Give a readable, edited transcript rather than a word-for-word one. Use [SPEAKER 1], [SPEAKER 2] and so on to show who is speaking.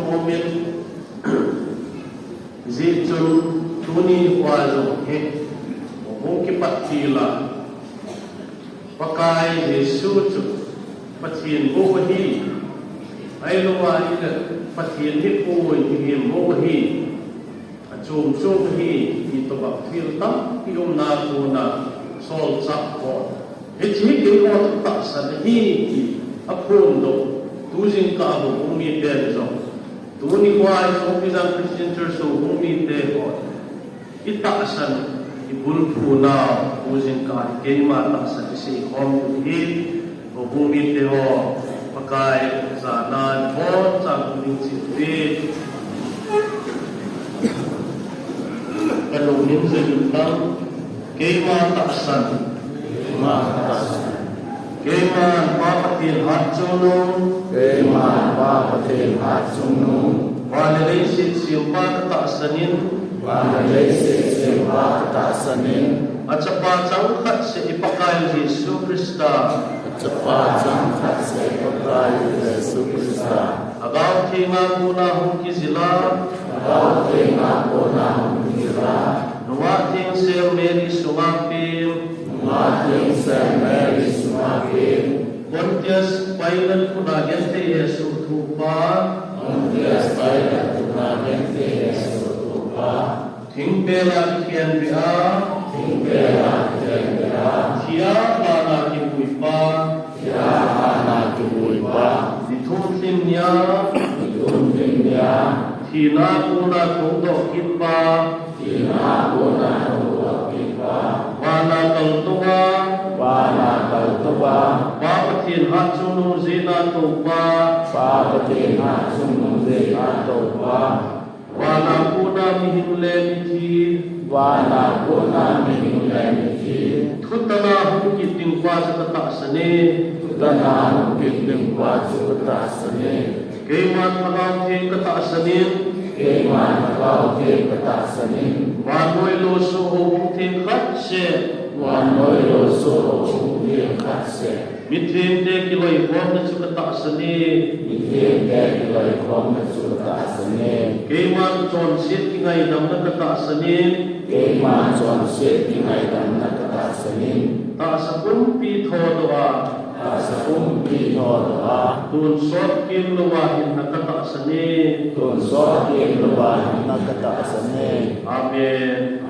[SPEAKER 1] moment zitun tuni wazo he hong ki patila pakai Yesu chu pathin bo hi ai lo wa ina pathin hi poi hi mo hi achum chum hi to ba fil tam ki na tu na sol chap ko he chi ki ko ta sa hi ki apun do tu jing ka bo mi te zo tu ni kwa so ki san Christian church so mi te ko ita san ibul puna tu jing ka ke ma ta sa si hom hi bo mi te ho pakai za na ho cha ni chi te kalau nim se jutang ke ma ta san Keman papatin hat sunung,
[SPEAKER 2] Keman papatin hat sunung,
[SPEAKER 1] Wanalesit siumpa kataasanin,
[SPEAKER 2] Wanalesit siumpa kataasanin,
[SPEAKER 1] at sa pacangkat sa ipakay Yesu Krista,
[SPEAKER 2] at sa pacangkat sa ipakay Yesu Krista,
[SPEAKER 1] agaw tinga muna hong kizila,
[SPEAKER 2] agaw tinga muna hong kizila,
[SPEAKER 1] nuwating Sir Mary sumapil,
[SPEAKER 2] Mating Saint Mary sumapil,
[SPEAKER 1] Pontius Pilate kunagente Yesu tupa,
[SPEAKER 2] Pontius Pilate kunagente Yesu tupa,
[SPEAKER 1] Tingpela kian bia,
[SPEAKER 2] Tingpela kian bia,
[SPEAKER 1] Tia lana kibuipa,
[SPEAKER 2] Tia lana kibuipa,
[SPEAKER 1] Ditumtin niya,
[SPEAKER 2] Ditumtin niya,
[SPEAKER 1] Tina kuna tungdo kitpa,
[SPEAKER 2] Tina kuna tungdo kitpa,
[SPEAKER 1] Wana kaltuwa,
[SPEAKER 2] Wana kaltuwa,
[SPEAKER 1] Papatin hatsunu zina tupa,
[SPEAKER 2] Papatin hatsunu zina tupa,
[SPEAKER 1] Wana kuna mihimlemiti,
[SPEAKER 2] Wana kuna mihimlemiti,
[SPEAKER 1] Tutana hukiting kwa sa kataasane,
[SPEAKER 2] Tutana hukiting kwa sa kataasane,
[SPEAKER 1] Kaiman magawting kataasanin,
[SPEAKER 2] Kaiman magawting kataasanin,
[SPEAKER 1] Wanoy loso hukiting katse,
[SPEAKER 2] Wanoy loso hukiting katse,
[SPEAKER 1] Mitinde kiloy hom na sa kataasane,
[SPEAKER 2] Mitinde kiloy hom na sa kataasane,
[SPEAKER 1] Kaiman chonsit kingay dam na kataasanin,
[SPEAKER 2] Kaiman chonsit kingay dam na kataasanin,
[SPEAKER 1] Taasapun pitho doa,
[SPEAKER 2] sa kumpi doa,
[SPEAKER 1] Tun sot kim luwahin na kataasane,
[SPEAKER 2] Tun sot kim luwahin na kataasane.
[SPEAKER 1] Amen.